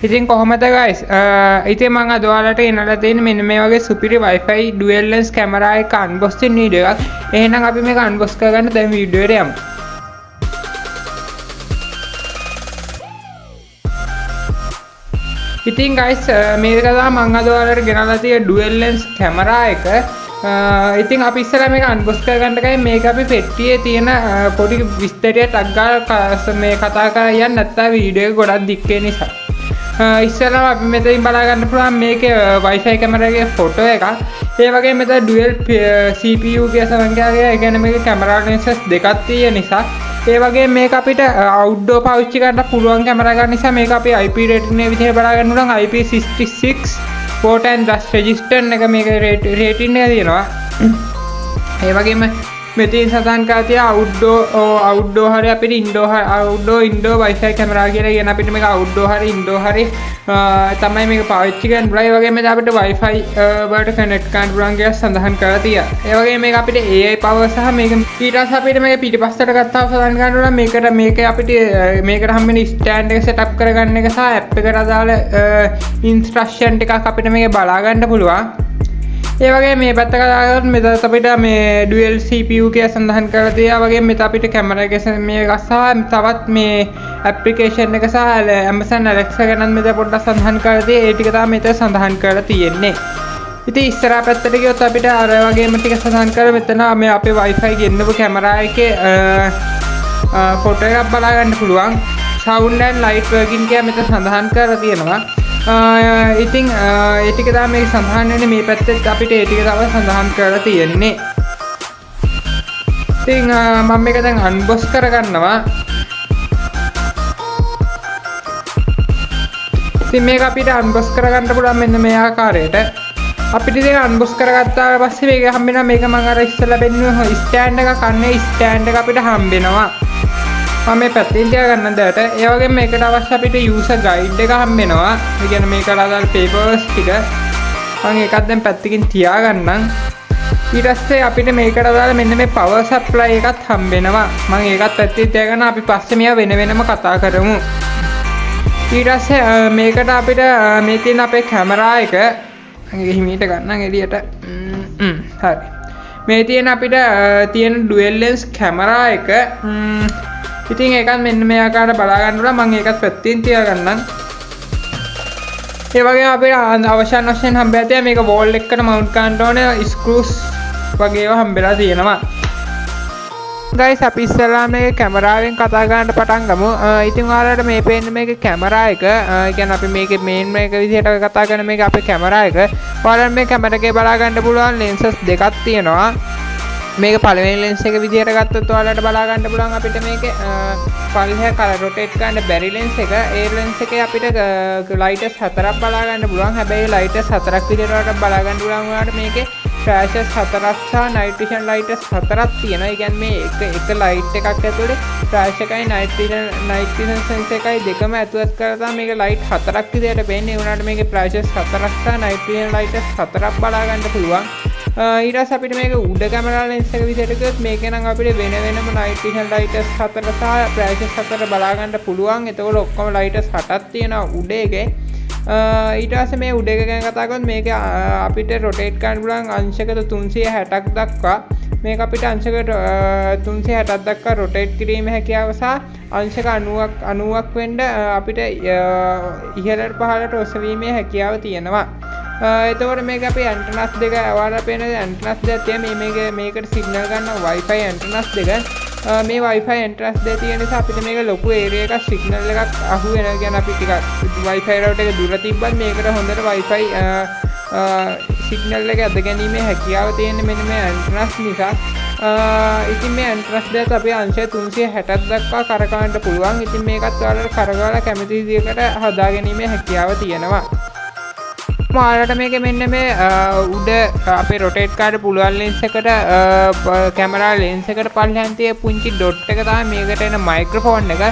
ඉතින් කොහොමද guys ඉතින් මම අද ඔයාලට ගෙනලා තියෙන්නේ මෙන්න මේ වගේ සුපිරි Wi-Fi dual lens camera එක unboxing video එකක්. එහෙනම් අපි මේක unbox කරගන්න දැන් වීඩියෝ එකට යමු. ඉතින් guys මේක තමයි මම අද ඔයාලට ගෙනලා තියෙන dual lens camera එක. ඉතින් අපි ඉස්සරහ මේක unbox කරගන්න ගිහින් මේක අපි පෙට්ටියේ තියෙන පොඩි විස්තරයක් අග්ගාලා මේ කතා කරලා යන්න නැත්නම් වීඩියෝ එක ගොඩක් දික් වෙන නිසා. ඉස්සරහම අපි මෙතනින් බලා ගන්න පුළුවන් මේකේ Wi-Fi camera එකේ ෆොටෝ එකක්. ඒ වගේම මෙතන dual CPU ගේ සංඛ්‍යාවක ඒ කියන්නේ මේකේ camera lenses දෙකක් තියෙන නිසා ඒ වගේම මේක අපිට outdoor පාවිච්චි කරන්න පුළුවන් camera එකක් නිසා මේක අපි IP rating එක විදිහට බලා ගන්න පුළුවන් IP66 port and dust resistant එක මේක rating එක තියෙනවා. ඒ වගේම මෙතන සඳහන් කරලා තියෙනවා outdoor හරි අපිට indoor Wi-Fi camera කියලා කියන අපිට මේක outdoor හරි indoor හරි තමයි මේක පාවිච්චි කරන්න පුළුවන්. ඒ වගේම මේක අපිට Wi-Fi වලට connect කරන්න පුළුවන් කියලා සඳහන් කරලා තියෙනවා. ඒ වගේම මේක අපිට AI power සහ මේක ඊට පස්සේ අපිට මේක පිටිපස්සට ගත්තාම සඳහන් කරන්න පුළුවන් මේක අපිට මේකට හම්බෙන stand එක setup කරගන්න එක සහ app එකට අදාළ instruction ටිකක් අපිට මේක බලා ගන්න පුළුවන්. ඒ වගේ මේ පැත්ත කතා කරලා මෙතන අපිට මේ dual CPU කියලා සඳහන් කරලා තියෙනවා. වගේ මෙතන අපිට කැමරා එක මේක සහ තවත් මේ application එක සහ Amazon Alexa ගැන මෙතන පොඩ්ඩක් සඳහන් කරලා තියෙනවා. ඒ ටික තමයි මෙතන සඳහන් කරලා තියෙන්නේ. ඉතින් ඉස්සරහ පැත්තට ගියොත් අපිට අර වගේම ටික සඳහන් කරලා මෙතන මේ අපේ Wi-Fi ගෙන්නපු කැමරා එකේ ෆොටෝ එකක් බලා ගන්න පුළුවන්. sound and light working කියලා මෙතන සඳහන් කරලා තියෙනවා. ඉතින් ඒ ටික තමයි මේක සඳහන් වෙන්නේ මේ පැත්තෙත් අපිට ඒ ටික තමයි සඳහන් කරලා තියෙන්නේ. ඉතින් මම මේක දැන් අන්බොක්ස් කරගන්නවා. ඉතින් මේක අපිට අන්බොක්ස් කරගන්න පුළුවන් මෙන්න මේ ආකාරයට. අපිට ඉතින් අන්බොක්ස් කරගත්තාට පස්සේ මේක හම්බෙනවා. මේක මම අර ඉස්සෙල්ලා බෙන්නුවේ ස්ටෑන්ඩ් එකක් අන්නේ ස්ටෑන්ඩ් එක අපිට හම්බෙනවා. මම මේ පැත්තෙන් තියාගන්න දැට. ඒ වගේම මේකට අවශ්‍ය අපිට user guide එක හම්බෙනවා. ඒ කියන්නේ මේකට අදාළ papers ටික මම ඒකත් දැන් පැත්තකින් තියාගන්නම්. ඊට පස්සේ අපිට මේකට අදාළ මෙන්න මේ power supply එකත් හම්බෙනවා. මම ඒකත් පැත්තේ තියාගන්න අපි පස්සේ මේවා වෙනම කතා කරමු. ඊට පස්සේ මේකට අපිට මේ තියෙන අපේ කැමරා එක හිමීට ගන්නම් එළියට. හරි. මේ තියෙන අපිට තියෙන dual lens කැමරා එක ඉතින් ඒකත් මෙන්න මේ ආකාරයට බලා ගන්න පුළුවන්. මම ඒකත් පැත්තෙන් තියාගන්නම්. ඒ වගේම අපිට අවශ්‍ය වශයෙන් හම්බෙලා තියෙන මේක wall එකකට mount කරන්න ඕනේ screws වගේ ඒවා හම්බෙලා තියෙනවා. guys අපි ඉස්සෙල්ලා මේ කැමරාවෙන් කතා කරන්න පටන් ගමු. ඉතින් ඔයාලට මේ පේන්නේ මේකේ කැමරා එක. ඒ කියන්නේ අපි මේකේ මේන් එක විදිහට කතා කරන මේක අපේ කැමරා එක. ඔයාලට මේ කැමරා එකේ බලා ගන්න පුළුවන් lenses දෙකක් තියෙනවා. මේක පළවෙනි lens එක විදිහට ගත්තොත් ඔයාලට බලා ගන්න පුළුවන් අපිට මේකේ පල්ලෙහා rotate කරන්න බැරි lens එක. ඒ lens එකේ අපිට lighters 4ක් බලා ගන්න පුළුවන්. හැබැයි lighters 4ක් විදිහට ඔයාලට බලා ගන්න පුළුවන් ඔයාලට මේකේ flashes 4ක් සහ night vision lighters 4ක් තියෙනවා. ඒ කියන්නේ මේ එක light එකක් ඇතුලේ flash එකයි night vision sensor එකයි දෙකම ඇතුළත් කරලා තමයි මේක light 4ක් විදිහට පේන්නේ. ඒ වුණාට මේකේ flashes 4ක් සහ night vision lighters 4ක් බලා ගන්න පුළුවන්. ඊට පස්සේ අපිට මේක උඩ කැමරා lens එක විදිහට ගියොත් මේකේ නම් අපිට වෙනම night vision lighters 4 සහ flashes 4 බලා ගන්න පුළුවන්. එතකොට ඔක්කොම lighters 8ක් තියෙනවා උඩ එකේ. ඊට පස්සේ මේ උඩ එක ගැන කතා කරද්දී මේක අපිට rotate කරන්න පුළුවන් අංශයකට 360ක් දක්වා. මේක අපිට අංශයකට 360ක් දක්වා rotate කිරීමේ හැකියාව සහ අංශක 90ක් වෙන්න අපිට ඉහළට පහළට ඔසවීමේ හැකියාව තියෙනවා. එතකොට මේක අපේ ඇන්ටනස් දෙක ඔයාලට පේන ඇන්ටනස් දෙක තියෙන මේකට සිග්නල් ගන්න Wi-Fi ඇන්ටනස් දෙක. මේ Wi-Fi ඇන්ටනස් දෙක තියෙන නිසා අපිට මේක ලොකු ඒරියා එකක් සිග්නල් එකක් අහු වෙනවා. කියන්නේ අපි ටිකක් Wi-Fi router එක දුර තිබ්බත් මේකට හොඳට Wi-Fi සිග්නල් එක අද ගැනීමේ හැකියාව තියෙන මෙන්න මේ ඇන්ටනස් නිසා. ඉතින් මේ ඇන්ටනස් දෙක අපි අංශය 360ක් දක්වා කරකවන්න පුළුවන්. ඉතින් මේකත් ඔයාලට කරකවලා කැමති විදිහකට හදා ගැනීමේ හැකියාව තියෙනවා. ඔයාලට මේක මෙන්න මේ උඩ අපේ rotate කරන්න පුළුවන් lens එකට කැමරා lens එකට පල්ලෙහාන් තියෙන පුංචි dot එක තමයි මේකට එන microphone එක.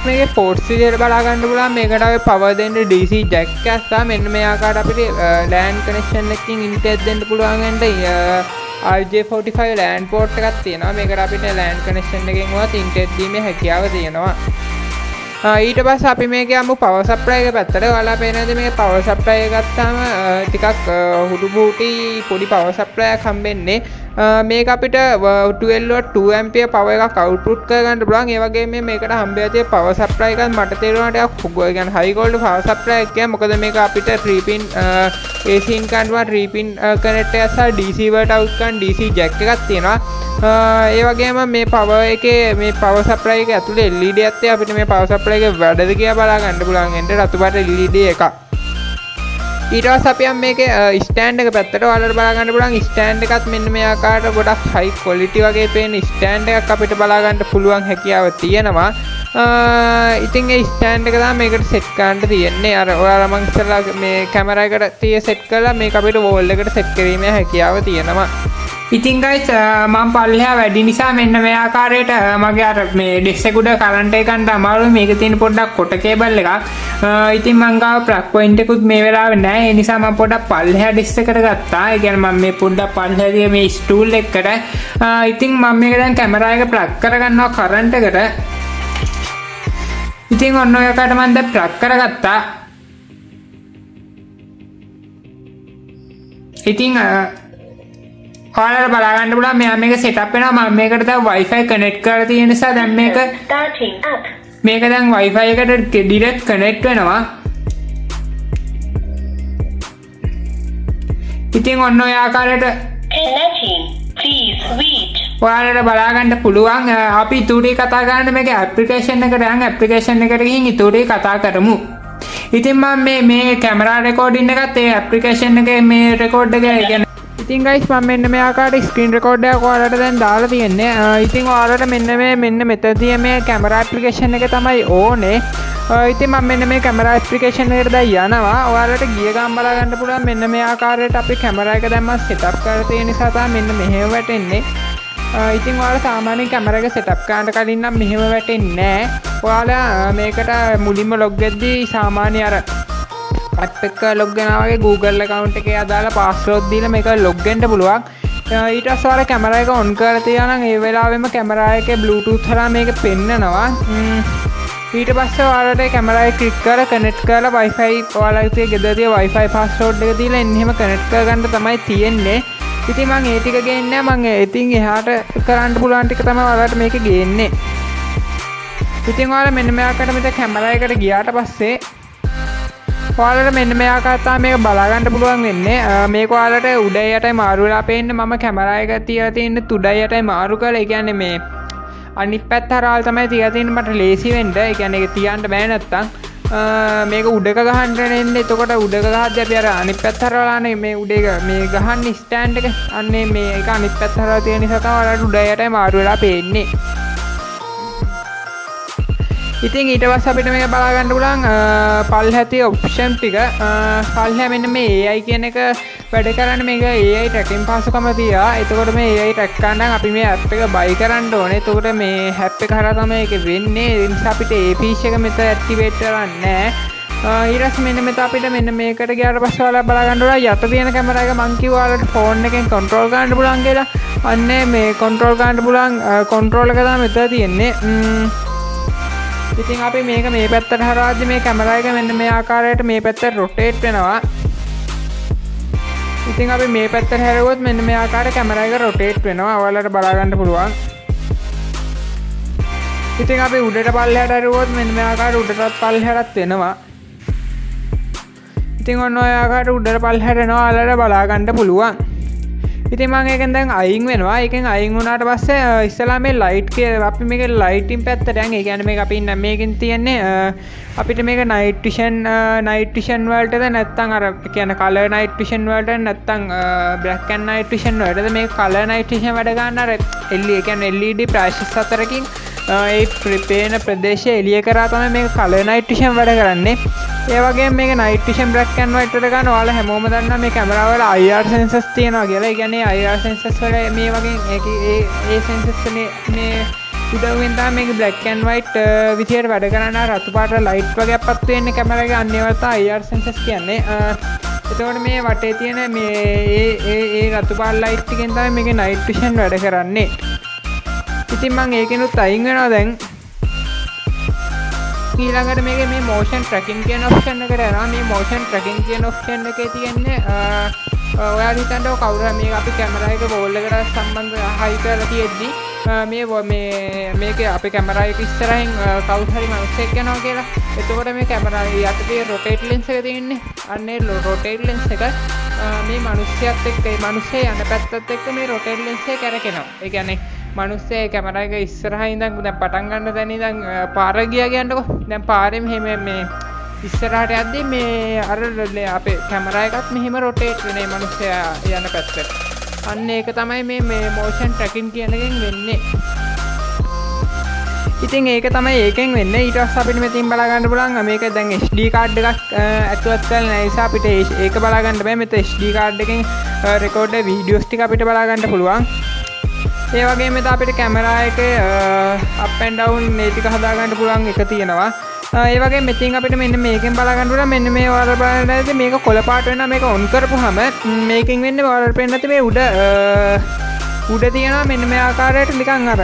මේකේ ports විදිහට බලා ගන්න පුළුවන්. මේකට අපි power දෙන්න DC jack එකක් සහ මෙන්න මේ ආකාරයට අපිට LAN connection එකකින් internet දෙන්න පුළුවන් වෙන්න RJ45 LAN port එකක් තියෙනවා. මේකට අපිට LAN connection එකෙන් උවත් internet දීමේ හැකියාව තියෙනවා. ඊට පස්සේ අපි මේක යමු පවර් සප්ලයි එක පැත්තට. ඔයාලා පේනවාද මේක පවර් සප්ලයි එක ගත්තාම ටිකක් හුඩු බූටි පොඩි පවර් සප්ලයි එකක් හම්බෙන්නේ. මේක අපිට 12 watt 2 ampere power එකක් output කරගන්න පුළුවන්. ඒ වගේම මේකට හම්බෙලා තියෙන power supply එකත් මට තේරෙනවා ටිකක් يعني high quality power supply එකක් කියන්නේ. මොකද මේක අපිට 3 pin AC in කරනවා 3 pin connect එකක් සහ DC වලට out කරන DC jack එකක් තියෙනවා. ඒ වගේම මේ power එකේ මේ power supply එක ඇතුලේ LED එකක් තියෙනවා. අපිට මේ power supply එක වැඩද කියලා බලා ගන්න පුළුවන්. එන්න රතු පාට LED එකක්. ඊට පස්සේ අපි යම් මේකේ ස්ටෑන්ඩ් එක පැත්තට ඔයාලට බලා ගන්න පුළුවන්. ස්ටෑන්ඩ් එකත් මෙන්න මේ ආකාරයට ගොඩක් හයි ක්වොලිටි වගේ පේන ස්ටෑන්ඩ් එකක් අපිට බලා ගන්න පුළුවන් හැකියාව තියෙනවා. ඉතින් ඒ ස්ටෑන්ඩ් එක තමයි මේකට සෙට් කරන්න තියෙන්නේ. අර ඔයාලා මං ඉස්සරලා මේ කැමරා එකට තිය සෙට් කරලා මේක අපිට වෝල් එකට සෙට් කිරීමේ හැකියාව තියෙනවා. ඉතින් guys මම පල්ලෙහා වැඩි නිසා මෙන්න මේ ආකාරයට මගේ අර මේ ඩිස් එක උඩ කරන්ට් එක ගන්න අමාරුයි. මේකේ තියෙන පොඩ්ඩක් කොට කේබල් එකක්. ඉතින් මං ගාව ප්ලග් පොයින්ට් එකකුත් මේ වෙලාවේ නැහැ. ඒ නිසා මම පොඩ්ඩක් පල්ලෙහා ඩිස් එකට ගත්තා. ඒ කියන්නේ මම මේ පොඩ්ඩක් පල්ලෙහා තිය මේ ස්ටූල් එකකට. ඉතින් මම මේක දැන් කැමරා එක ප්ලග් කරගන්නවා කරන්ට් එකට. ඉතින් ඔන්න ඔය එකට මම දැන් ප්ලග් කරගත්තා. ඉතින් ඔයාලට බලා ගන්න පුළුවන් මෙයා මේක සෙටප් වෙනවා. මම මේකට දැන් Wi-Fi කනෙක්ට් කරලා තියෙන නිසා දැන් මේක දැන් Wi-Fi එකට ඩිරෙක්ට් කනෙක්ට් වෙනවා. ඉතින් ඔන්න ඔය ආකාරයට ඔයාලට බලා ගන්න පුළුවන්. අපි ඊටුටි කතා කරන්න මේක ඇප්ලිකේෂන් එකට යන් ඇප්ලිකේෂන් එකට ගිහින් ඊටුටි කතා කරමු. ඉතින් මම මේ කැමරා රෙකෝඩින් එකත් ඒ ඇප්ලිකේෂන් එකේ මේ රෙකෝඩ් එක කියන්නේ ඉතින් guys මම මෙන්න මේ ආකාරයට ස්ක්‍රීන් රෙකෝඩ් එකක් ඔයාලට දැන් දාලා තියෙන්නේ. ඉතින් ඔයාලට මෙන්න මෙතනදී මේ කැමරා ඇප්ලිකේෂන් එක තමයි ඕනේ. ඉතින් මම මෙන්න මේ කැමරා ඇප්ලිකේෂන් එකට දැන් යනවා. ඔයාලට ගිය ගමන් බලා ගන්න පුළුවන් මෙන්න මේ ආකාරයට අපි කැමරා එක දැන් මම සෙටප් කරලා තියෙන නිසා තමයි මෙන්න මෙහෙම වැටෙන්නේ. ඉතින් ඔයාලා සාමාන්‍යයෙන් කැමරා එක සෙටප් කරන්න කලින් නම් මෙහෙම වැටෙන්නේ නැහැ. ඔයාලා මේකට මුලින්ම ලොග් වෙද්දී සාමාන්‍ය අර ඇප් එක ලොග් වෙනවා වගේ Google account එකේ අදාළ password දීලා මේක ලොග් වෙන්න පුළුවන්. ඊට පස්සේ ඔයාලා කැමරා එක on කරලා තියනවා නම් ඒ වෙලාවෙම කැමරා එකේ Bluetooth හරහා මේක පෙන්නනවා. ඊට පස්සේ ඔයාලට කැමරා එක ක්ලික් කරලා කනෙක්ට් කරලා Wi-Fi ඔයාලගේ ගෙදර තියෙන Wi-Fi password එක දීලා එන්න එහෙම කනෙක්ට් කරගන්න තමයි තියෙන්නේ. ඉතින් මම ඒ ටික ගේන්නේ නැහැ. මම ඉතින් එහාට කරන්න පුළුවන් ටික තමයි ඔයාලට මේක ගේන්නේ. ඉතින් ඔයාලා මෙන්න මේ ආකාරයට මෙතන කැමරා එකට ගියාට පස්සේ ඔයාලට මෙන්න මේ ආකාරයට තමයි මේක බලා ගන්න පුළුවන් වෙන්නේ. මේක ඔයාලට උඩයි යටයි මාරු වෙලා පේන්නේ. මම කැමරා එක තියලා තියෙන්නේ උඩයි යටයි මාරු කරලා. ඒ කියන්නේ මේ අනිත් පැත්ත හරහා තමයි තියලා තියෙන්නේ මට ලේසි වෙන්න. ඒ කියන්නේ ඒක තියන්න බෑ නැත්තම්. මේක උඩක ගහන්න එන්නේ. එතකොට උඩක ගහද්දී අපි අර අනිත් පැත්ත හරහානේ මේ උඩේ මේ ගහන්නේ ස්ටෑන්ඩ් එක. අන්නේ මේක අනිත් පැත්ත හරහා තියෙන නිසා තමයි ඔයාලට උඩයි යටයි මාරු වෙලා පේන්නේ. ඉතින් ඊට පස්සේ අපිට මේක බලා ගන්න පුළුවන් පල්ලෙහා තියෙන ඔප්ෂන් ටික. පල්ලෙහා මෙන්න මේ AI කියන එක වැඩ කරන්නේ මේක AI tracking පහසුකම තියා. එතකොට මේ AI track කරන්න නම් අපි මේ app එක buy කරන්න ඕනේ. එතකොට මේ app එක හරහා තමයි ඒක වෙන්නේ. ඒ නිසා අපිට ඒ feature එක මෙතන activate කරන්න නැහැ. ඊට පස්සේ මෙන්න මෙතන අපිට මෙන්න මේකට ගියාට පස්සේ ඔයාලා බලා ගන්න ඕන යට තියෙන කැමරා එක මං කිව්වා ඔයාලට ෆෝන් එකෙන් control කරන්න පුළුවන් කියලා. අන්නේ මේ control කරන්න පුළුවන් control එක තමයි මෙතන තියෙන්නේ. ඉතින් අපි මේක මේ පැත්තට හරවද්දි මේ කැමරා එක මෙන්න මේ ආකාරයට මේ පැත්තට රොටේට් වෙනවා. ඉතින් අපි මේ පැත්තට හැරුවොත් මෙන්න මේ ආකාරයට කැමරා එක රොටේට් වෙනවා. ඔයාලට බලා ගන්න පුළුවන්. ඉතින් අපි උඩට පල්ලෙහාට හැරුවොත් මෙන්න මේ ආකාරයට උඩටත් පල්ලෙහාටත් වෙනවා. ඉතින් ඔන්න ඔය ආකාරයට උඩට පල්ලෙහාට යනවා. ඔයාලට බලා ගන්න පුළුවන්. ඉතින් මම ඒකෙන් දැන් අයින් වෙනවා. ඒකෙන් අයින් වුණාට පස්සේ ඉස්සලා මේ ලයිට් අපි මේක ලයිටින් පැත්තට යන්. ඒ කියන්නේ මේක අපි ඉන්න මේකෙන් තියන්නේ අපිට මේක නයිට් විෂන් වලටද නැත්නම් අර කියන කලර් නයිට් විෂන් වලට නැත්නම් බ්ලැක් ඇන්ඩ් නයිට් විෂන් වලටද මේක කලර් නයිට් විෂන් වැඩ ගන්න අර ඒ කියන්නේ LED ප්‍රාශස් අතරකින් ඒ පේන ප්‍රදේශය එළිය කරා තමයි මේක කලර් නයිට් විෂන් වැඩ කරන්නේ. ඒ වගේම මේක night vision black and white වලට ගන්න ඔයාලා හැමෝම දන්නවා මේ කැමරා වල IR සෙන්සර්ස් තියෙනවා කියලා. ඒ කියන්නේ IR සෙන්සර්ස් වල මේ වගේ ඒ සෙන්සර්ස් මේ උදව්වෙන් තමයි මේක බ්ලැක් ඇන්ඩ් වයිට් විදියට වැඩ කරන රතු පාට ලයිට් වගේක් පත් වෙන්නේ කැමරා එකේ. අන්න ඒවට තමයි IR සෙන්සර්ස් කියන්නේ. එතකොට මේ වටේ තියෙන මේ ඒ රතු පාට ලයිට් ටිකෙන් තමයි මේකේ නයිට් විෂන් වැඩ කරන්නේ. ඉතින් මම ඒකෙනුත් අයින් වෙනවා දැන්. ඊළඟට මේ motion tracking කියන option එකට යනවා. මේ motion tracking කියන option එකේ තියෙන්නේ ඔයාලා හිතන්න කවුරු මේක අපි කැමරා එක වෝල් එකට සම්බන්ධ හයි කරලා තියෙද්දි මේක අපේ කැමරා එක ඉස්සරහින් කවුරු හරි මිනිස්සෙක් යනවා කියලා. එතකොට මේ කැමරා යටතේ rotate lens එක තියෙන්නේ. අන්නේ rotate lens එක මේ මිනිස්සයත් එක්ක මේ මිනිස්සේ යන පැත්තත් එක්ක මේ rotate lens එක කැරකෙනවා. ඒ කියන්නේ මිනිස්සේ කැමරා එක ඉස්සරහින් ඉඳන් දැන් පටන් ගන්න තැන ඉඳන් පාර ගියා කියන්නකො. දැන් පාරේ මේ ඉස්සරහට යද්දී මේ අර අපේ කැමරා එකත් මෙහෙම rotate වෙන මේ මිනිස්සයා යන පැත්තට. අන්න ඒක තමයි මේ motion tracking කියන එකෙන් වෙන්නේ. ඉතින් ඒක තමයි ඒකෙන් වෙන්නේ. ඊට පස්සේ අපිට මෙතෙන් බලා ගන්න පුළුවන් මේක දැන් SD card එකක් ඇතුළත් කරලා නැහැ නිසා අපිට ඒක බලා ගන්න බෑ. මෙතන SD card එකෙන් record videos ටික අපිට බලා ගන්න පුළුවන්. ඒ වගේම මෙතන අපිට කැමරා එකේ up and down මේ ටික හදා ගන්න පුළුවන් එක තියෙනවා. ඒ වගේ මෙතින් අපිට මෙන්න මේකෙන් බලා ගන්න පුළුවන් මෙන්න මේ ඔයාලා බලන්න ඇති මේක කොළ පාට වෙනවා. මේක ඔන් කරපුවාම මේකෙන් වෙන්නේ ඔයාලට පේන්න ඇති මේ උඩ තියෙනවා මෙන්න මේ ආකාරයට නිකන් අර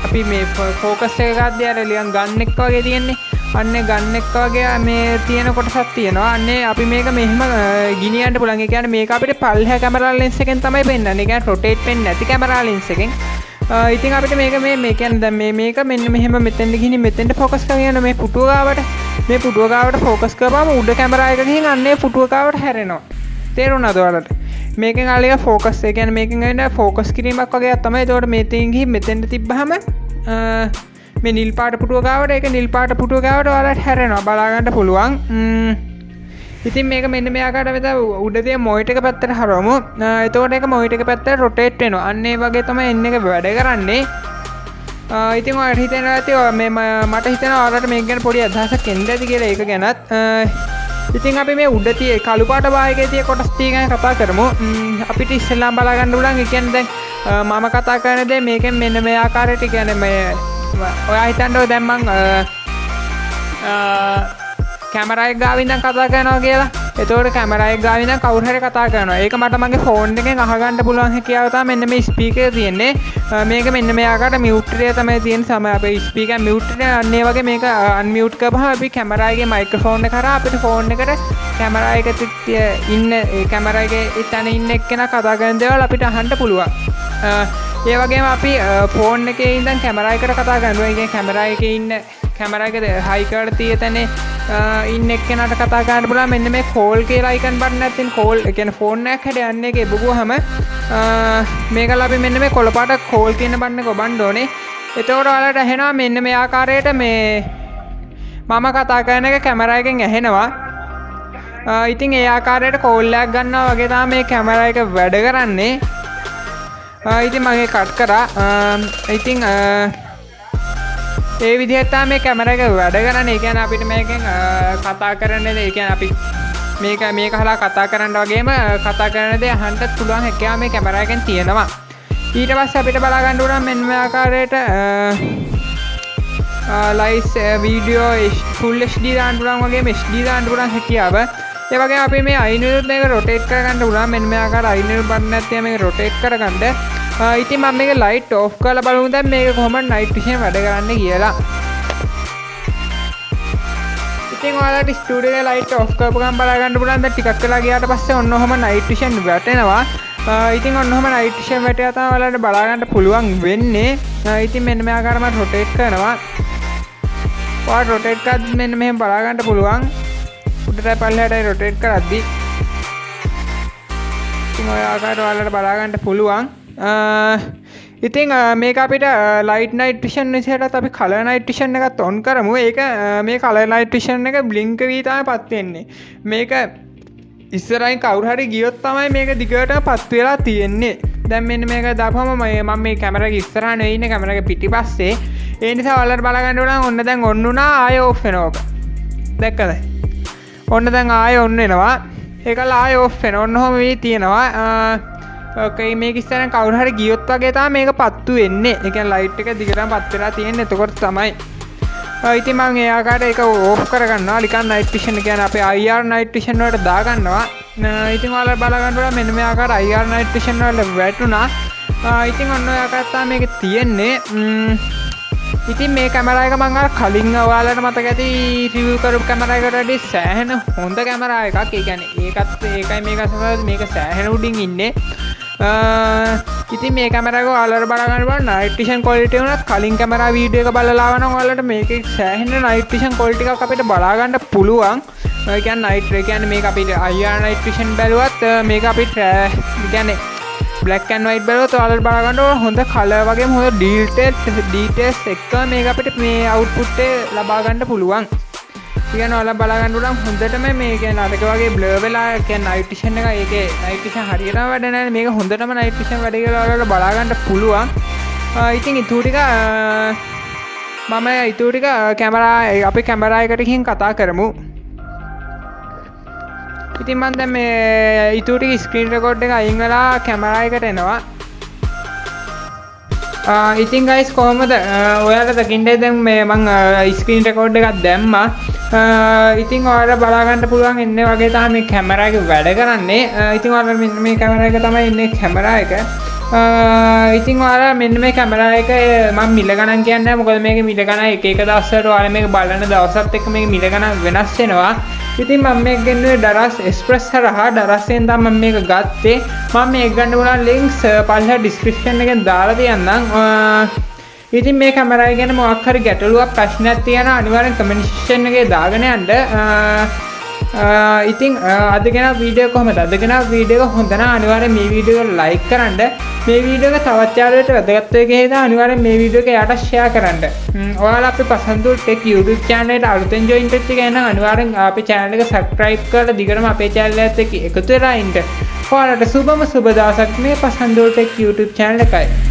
අපි මේ ફોකස් එක ගද්දී අර නිකන් ගන් එක වගේ තියෙන්නේ. අන්නේ ගන් එක වගේ මේ තියෙන කොටසක් තියෙනවා. අන්නේ අපි මේක මෙහෙම ගිනියන්න පුළුවන්. ඒ කියන්නේ මේක අපිට පල්හැ කැමරා ලෙන්ස් එකෙන් තමයි පෙන්නන්නේ. ඒ කියන්නේ රොටේට් වෙන්නේ නැති කැමරා ලෙන්ස් එකෙන්. ඉතින් අපිට මේ කියන්නේ දැන් මේක මෙන්න මෙහෙම මෙතෙන්ද ගිහින් මෙතෙන්ට ફોකස් කරගෙන මේ පුටුව ගාවට ફોකස් කරපුවාම උඩ කැමරා එක ගිහින් අන්නේ පුටුව ගාවට හැරෙනවා. තේරුණාද ඔයාලට? මේකෙන් ආලිය ફોකස් ඒ කියන්නේ මේකෙන් වෙන ફોකස් කිරීමක් වගේ තමයි. ඒතකොට මෙතෙන් ගිහින් මෙතෙන්ට තිබ්බහම මේ නිල් පාට පුටුව ගාවට ඒක නිල් පාට පුටුව ගාවට ඔයාලට හැරෙනවා. බලා ගන්න පුළුවන්. ඉතින් මේක මෙන්න මේ ආකාරයට මෙතන උඩ තියෙන මොනිටර් එක පැත්තට හරවමු. එතකොට ඒක මොනිටර් එක පැත්තට රොටේට් වෙනවා. අන්න ඒ වගේ තමයි එන්න එක වැඩ කරන්නේ. ඉතින් ඔයාලට හිතෙනවා ඇති මට හිතෙනවා ඔයාලට මේක ගැන පොඩි අදහසක් එන්න ඇති කියලා ඒක ගැනත්. ඉතින් අපි මේ උඩ තියෙන කළු පාට වායකයේ තියෙන කොටස් ටික ගැන කතා කරමු. අපිට ඉස්සෙල්ලාම බලා ගන්න පුළුවන්. ඒ කියන්නේ දැන් මම කතා කරන දේ මේකෙන් මෙන්න මේ ආකාරයට කියන්නේ මේ ඔයා හිතන්නේ දැන් මං කැමරා එක ගාව ඉඳන් කතා කරනවා කියලා. එතකොට කැමරා එක ගාව ඉඳන් කවුරු හරි කතා කරනවා. ඒක මට මගේ ෆෝන් එකෙන් අහගන්න පුළුවන් හැකියාව තමයි මෙන්න මේ ස්පීකර් එක තියෙන්නේ. මේක මෙන්න මේ ආකාරයට මියුට් එකේ තමයි තියෙන සමය අපේ ස්පීකර් මියුට් එකේ අන්නේ වගේ මේක අන්මියුට් කරපුවම අපි කැමරා එකේ මයික්‍රොෆෝන් එක කරා අපිට ෆෝන් එකට කැමරා එකේ ඉන්න කැමරා එකේ ඉතන ඉන්න එක්කෙනා කතා කරන දේවල් අපිට අහන්න පුළුවන්. ඒ වගේම අපි ෆෝන් එකේ ඉඳන් කැමරා එකට කතා කරනවා. ඒ කියන්නේ කැමරා එකේ ඉන්න කැමරා එක හයි කරලා තියෙතනේ ඉන්න එක්කෙනාට කතා කරන්න පුළුවන්. මෙන්න මේ කෝල් කියලා අයිකන් බටන් එකක් තියෙන කෝල් ඒ කියන්නේ ෆෝන් එකක් හැදයන්නේ එකේ බබුවහම මේකලා අපි මෙන්න මේ කොළ පාට කෝල් කියන බටන් එක ඔබන්න ඕනේ. එතකොට ඔයාලට ඇහෙනවා මෙන්න මේ ආකාරයට මේ මම කතා කරන එක කැමරා එකෙන් ඇහෙනවා. ඉතින් ඒ ආකාරයට කෝල් එකක් ගන්නවා වගේ තමයි මේ කැමරා එක වැඩ කරන්නේ. ඉතින් මම ඒක කට් කරා. ඉතින් ඒ විදිහට තමයි මේ කැමරා එක වැඩ කරන්නේ. ඒ කියන්නේ අපිට මේකෙන් කතා කරන්නේ ඒ කියන්නේ අපි මේක හලා කතා කරන්න වගේම කතා කරන දේ අහන්නත් පුළුවන් හැකියාව මේ කැමරා එකෙන් තියෙනවා. ඊට පස්සේ අපිට බලා ගන්න උනම් මෙන්න මේ ආකාරයට ලයිව් වීඩියෝ ෆුල් HD දාන්න පුළුවන් වගේම HD දාන්න පුළුවන් හැකියාව. ඒ වගේම අපි මේ අයිනිරුත් මේක රොටේට් කරගන්න පුළුවන්. මෙන්න මේ ආකාරයට අයිනිරුත් බටන් එකක් තියෙනවා මේක රොටේට් කරගන්න. ඉතින් මම මේක ලයිට් ඔෆ් කරලා බලමු දැන් මේක කොහොමද නයිට් විෂන් වැඩ කරන්නේ කියලා. ඉතින් ඔයාලට ස්ටුඩියෝ එකේ ලයිට් ඔෆ් කරපු ගමන් බලා ගන්න පුළුවන්. දැන් ටිකක් වෙලා ගියාට පස්සේ ඔන්න ඔහම නයිට් විෂන් වැටෙනවා. ඉතින් ඔන්න ඔහම නයිට් විෂන් වැටියා තමයි ඔයාලට බලා ගන්න පුළුවන් වෙන්නේ. ඉතින් මෙන්න මේ ආකාරයට මම රොටේට් කරනවා. ඔයාලට රොටේට් කරද්දි මෙන්න මෙහෙම බලා ගන්න පුළුවන්. උඩට පල්ලෙහාට රොටේට් කරද්දි ඉතින් ඔය ආකාරයට ඔයාලට බලා ගන්න පුළුවන්. ඉතින් මේක අපිට ලයිට් නයිට් විෂන් විදිහට අපි කලර් නයිට් විෂන් එකත් ඔන් කරමු. ඒක මේ කලර් නයිට් විෂන් එක බ්ලින්ක් වී තමයි පත් වෙන්නේ. මේක ඉස්සරහින් කවුරු හරි ගියොත් තමයි මේක දිගට පත් වෙලා තියෙන්නේ. දැන් මෙන්න මේක දාපුවම මම මේ කැමරා එක ඉස්සරහ නෙවෙයි ඉන්නේ කැමරා එක පිටිපස්සේ. ඒ නිසා ඔයාලට බලා ගන්න ඕන ඔන්න දැන් ඔන් වුණා ආයෙ ඔෆ් වෙනවා ඔක. දැක්කද? ඔන්න දැන් ආයෙ ඔන් වෙනවා. ඒකල ආයෙ ඔෆ් වෙනවා. ඔන්න ඔහම මේ තියෙනවා. ඕකේ මේක ඉස්සරහින් කවුරු හරි ගියොත් වගේ තමයි මේක පත්තු වෙන්නේ. ඒ කියන්නේ ලයිට් එක දිගටම පත් වෙලා තියෙන්නේ. එතකොට තමයි. ඉතින් මම ඒ ආකාරයට ඒක ඕෆ් කරගන්නවා. නිකන් නයිට් විෂන් කියන්නේ අපේ IR නයිට් විෂන් වලට දාගන්නවා. ඉතින් ඔයාලා බලා ගන්න ඕන මෙන්න මේ ආකාරයට IR නයිට් විෂන් වල වැටුණා. ඉතින් ඔන්න ඔය ආකාරයට තමයි මේක තියෙන්නේ. ඉතින් මේ කැමරා එක මම අර කලින් ඔයාලට මතක ඇති රිවිව් කරපු කැමරා එකට වඩා සෑහෙන හොඳ කැමරා එකක්. ඒ කියන්නේ ඒකයි මේක අතර මේක සෑහෙන උඩින් ඉන්නේ. ඉතින් මේ කැමරා එක ඔයාලට බලා ගන්න පුළුවන් නයිට් විෂන් ක්වොලිටි උනත් කලින් කැමරා වීඩියෝ එක බලලා ආවනම් ඔයාලට මේකේ සෑහෙන නයිට් විෂන් ක්වොලිටි එකක් අපිට බලා ගන්න පුළුවන්. ඒ කියන්නේ මේක අපිට IR නයිට් විෂන් බැලුවත් මේක අපිට කියන්නේ black and white බලුවොත් ඔයාලට බලා ගන්න හොඳ කලර් වගේම හොඳ details එක්ක මේක අපිට මේ output එක ලබා ගන්න පුළුවන්. කියන්නේ ඔයාලා බලා ගන්න පුළුවන් හොඳටම මේ කියන්නේ අරක වගේ blur වෙලා කියන්නේ night vision එක ඒකේ night vision හරියටම වැඩ නැහැ. මේක හොඳටම night vision වැඩ කියලා ඔයාලට බලා ගන්න පුළුවන්. ඉතින් ඊටු ටික කැමරා අපි කැමරා එකට ගිහින් කතා කරමු. ඉතින් මම දැන් මේ ඊටු ටික ස්ක්‍රීන් රෙකෝඩ් එක අයින් වෙලා කැමරා එකට එනවා. ඉතින් ගයිස් කොහොමද ඔයාලා දකින්නේ දැන් මේ මම ස්ක්‍රීන් රෙකෝඩ් එකක් දැම්මා. ඉතින් ඔයාලා බලා ගන්න පුළුවන් එන්නේ වගේ තමයි මේ කැමරා එක වැඩ කරන්නේ. ඉතින් ඔයාලා මෙන්න මේ කැමරා එක තමයි ඉන්නේ කැමරා එක. ඉතින් ඔයාලා මෙන්න මේ කැමරා එක මම මිල ගණන් කියන්නේ මොකද මේකේ මිල ගණන් එක දවසකට ඔයාලා මේක බලන දවසත් එක්ක මේක මිල ගණන් වෙනස් වෙනවා. ඉතින් මම මේක ගෙන්නේ ඩරස් එක්ස්ප්‍රස් හරහා ඩරස්ෙන් තමයි මම මේක ගත්තේ. මම මේක ගන්න පුළුවන් ලින්ක්ස් පල්ලා ඩිස්ක්‍රිප්ෂන් එකෙන් දාලා තියන්නම්. ඉතින් මේ කැමරා එක ගැන මොකක් හරි ගැටලුවක් ප්‍රශ්නයක් තියෙනවා අනිවාර්යෙන් කමෙන්ට් සෙක්ෂන් එකේ දාගෙන යන්න. ඉතින් අද ගෙනා වීඩියෝ කොහමද? අද ගෙනා වීඩියෝ එක හොඳ නම් අනිවාර්යෙන් මේ වීඩියෝ එක ලයික් කරන්න. මේ වීඩියෝ එක තවත් යාළුවෙකුට වැදගත් වෙයි කියලා අනිවාර්යෙන් මේ වීඩියෝ එක එයාට ෂෙයා කරන්න. ඔයාලා අපේ පසන්දුල් ටෙක් YouTube channel එකට අලුතෙන් join වෙච්ච කෙනා නම් අනිවාර්යෙන් අපේ channel එක subscribe කරලා දිගටම අපේ channel එකත් එක්ක එකතු වෙලා ඉන්න. ඔයාලට සුබ දවසක් මේ පසන්දුල් ටෙක් YouTube channel එකයි.